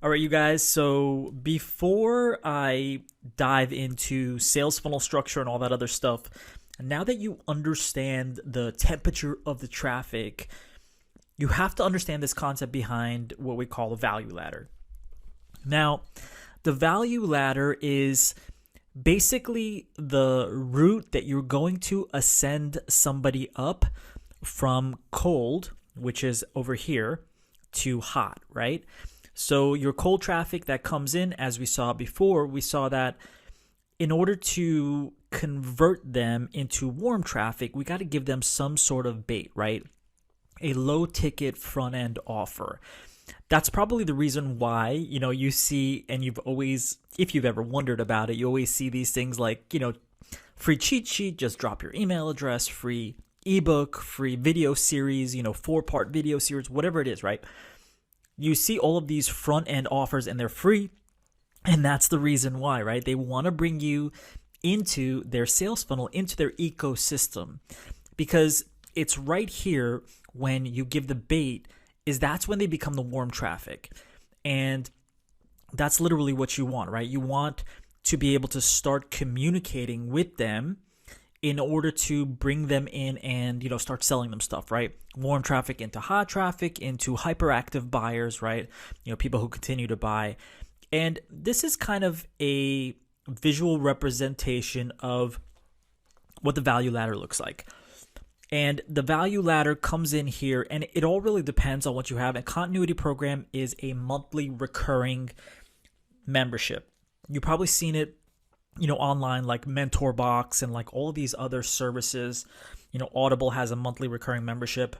All right, you guys. So before I dive into sales funnel structure and all that other stuff, now that you understand the temperature of the traffic, you have to understand this concept behind what we call a value ladder. Now, the value ladder is basically the route that you're going to ascend somebody up from cold, which is over here, to hot, right? So your cold traffic that comes in, as we saw before, we saw that in order to convert them into warm traffic, we got to give them some sort of bait, right? A low ticket front end offer. That's probably the reason why, you see, and you've always, if you've ever wondered about it, you always see these things like, free cheat sheet, just drop your email address, free ebook, free video series, 4-part video series, whatever it is, right? You see all of these front end offers and they're free. And that's the reason why, right? They want to bring you into their sales funnel, into their ecosystem, because it's right here when you give the bait is that's when they become the warm traffic. And that's literally what you want, right? You want to be able to start communicating with them in order to bring them in and, start selling them stuff, right? Warm traffic into hot traffic, into hyperactive buyers, right? People who continue to buy. And this is kind of a visual representation of what the value ladder looks like. And the value ladder comes in here, and it all really depends on what you have. A continuity program is a monthly recurring membership. You've probably seen it, online, like Mentor Box and like all of these other services. Audible has a monthly recurring membership.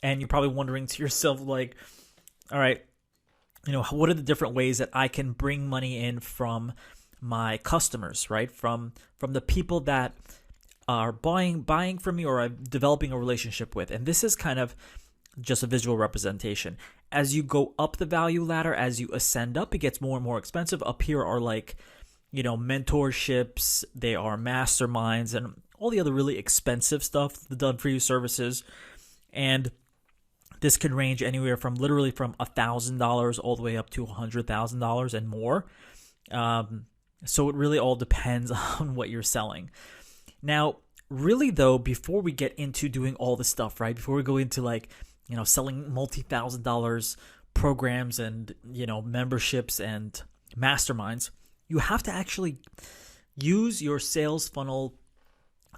And you're probably wondering to yourself, like, all right, what are the different ways that I can bring money in from my customers, right? From the people that are buying from me or I'm developing a relationship with. And this is kind of just a visual representation. As you go up the value ladder, as you ascend up, it gets more and more expensive. Up here are like, mentorships, they are masterminds, and all the other really expensive stuff, the done for you services. And this can range anywhere from literally from $1,000 all the way up to $100,000 and more. So it really all depends on what you're selling. Now, really though, before we get into doing all this stuff, right? Before we go into like, selling multi-$1,000 programs and, memberships and masterminds, you have to actually use your sales funnel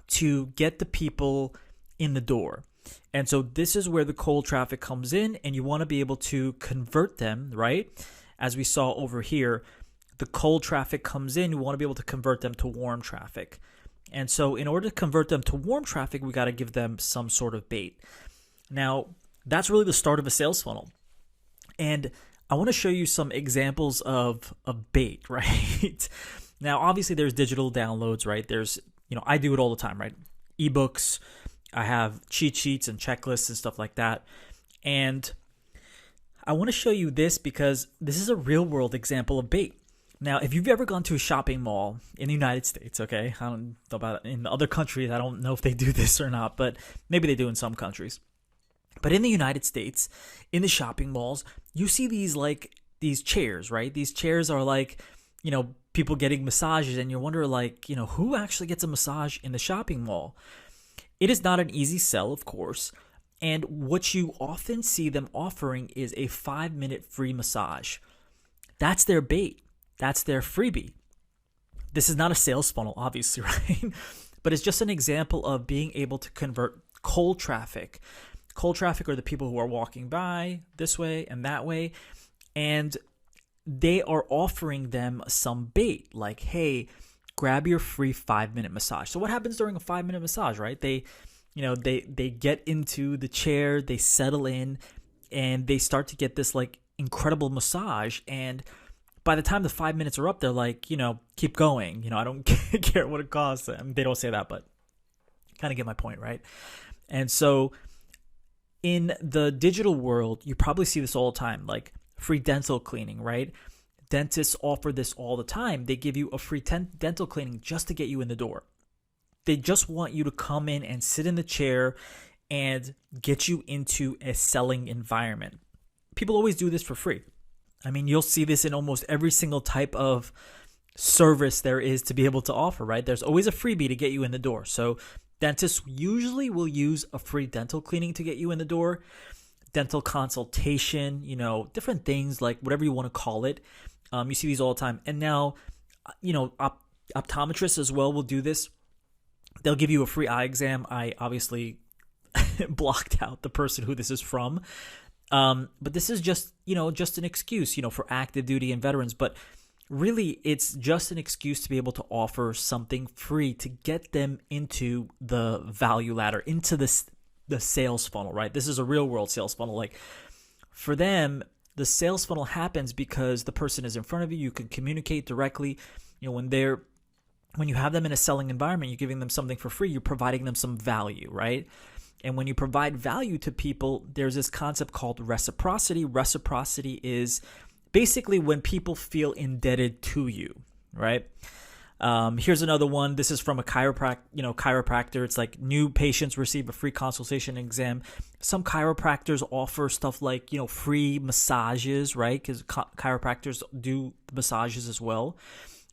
to get the people in the door. And so this is where the cold traffic comes in, and you want to be able to convert them, right? As we saw over here, the cold traffic comes in, you want to be able to convert them to warm traffic. And so in order to convert them to warm traffic, we got to give them some sort of bait. Now, that's really the start of a sales funnel. And I want to show you some examples of bait, right? Now, obviously there's digital downloads, right? There's, I do it all the time, right? Ebooks, I have cheat sheets and checklists and stuff like that. And I want to show you this because this is a real world example of bait. Now, if you've ever gone to a shopping mall in the United States, okay, I don't know about in other countries, I don't know if they do this or not, but maybe they do in some countries. But in the United States, in the shopping malls, you see these chairs, right? These chairs are like, people getting massages, and you wonder like, who actually gets a massage in the shopping mall? It is not an easy sell, of course. And what you often see them offering is a 5-minute free massage. That's their bait. That's their freebie. This is not a sales funnel, obviously, right? But it's just an example of being able to convert cold traffic. Cold traffic are the people who are walking by this way and that way, and they are offering them some bait, like, hey, grab your free 5-minute massage. So what happens during a 5-minute massage, right? They get into the chair, they settle in, and they start to get this like incredible massage. And by the time the 5 minutes are up, they're like, keep going. I don't care what it costs. They don't say that, but kind of get my point, right? And so in the digital world, you probably see this all the time, like free dental cleaning, right? Dentists offer this all the time. They give you a free dental cleaning just to get you in the door. They just want you to come in and sit in the chair and get you into a selling environment. People always do this for free. I mean, you'll see this in almost every single type of service there is to be able to offer, right? There's always a freebie to get you in the door. So dentists usually will use a free dental cleaning to get you in the door, dental consultation, different things, like whatever you want to call it. You see these all the time. And now, optometrists as well will do this. They'll give you a free eye exam. I obviously blocked out the person who this is from. But this is just an excuse, for active duty and veterans. But really, it's just an excuse to be able to offer something free to get them into the value ladder, into the sales funnel, right? This is a real world sales funnel. Like, for them, the sales funnel happens because the person is in front of you. You can communicate directly. When you have them in a selling environment, you're giving them something for free. You're providing them some value, right? And when you provide value to people, there's this concept called reciprocity. Reciprocity is basically when people feel indebted to you, right? Here's another one. This is from a chiropractor. It's like, new patients receive a free consultation exam. Some chiropractors offer stuff like, free massages, right? Because chiropractors do massages as well,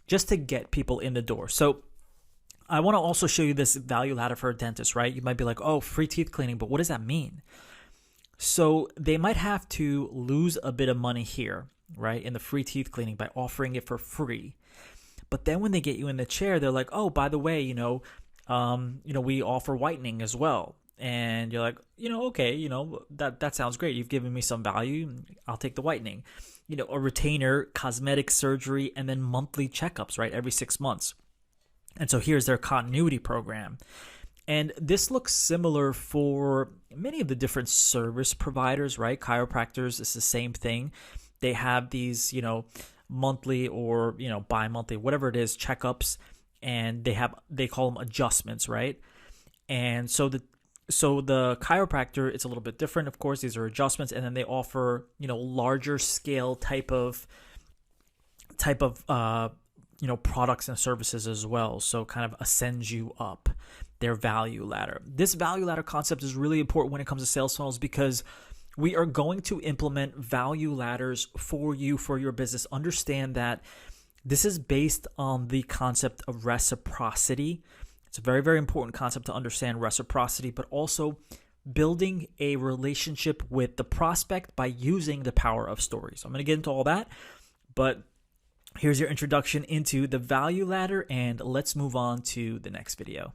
just to get people in the door. So I want to also show you this value ladder for a dentist, right? You might be like, oh, free teeth cleaning, but what does that mean? So they might have to lose a bit of money here, right, in the free teeth cleaning by offering it for free. But then when they get you in the chair, they're like, oh, by the way, we offer whitening as well. And you're like, okay, that sounds great. You've given me some value. I'll take the whitening. A retainer, cosmetic surgery, and then monthly checkups, right, every 6 months. And so here's their continuity program. And this looks similar for many of the different service providers, right? Chiropractors, it's the same thing. They have these, monthly or, bi-monthly, whatever it is, checkups, and they call them adjustments, right? And so the chiropractor, it's a little bit different. Of course, these are adjustments, and then they offer, larger scale type of products and services as well. So kind of ascends you up their value ladder. This value ladder concept is really important when it comes to sales funnels, because we are going to implement value ladders for you, for your business. Understand that this is based on the concept of reciprocity. It's a very, very important concept to understand, reciprocity, but also building a relationship with the prospect by using the power of stories. So I'm going to get into all that, but here's your introduction into the value ladder, and let's move on to the next video.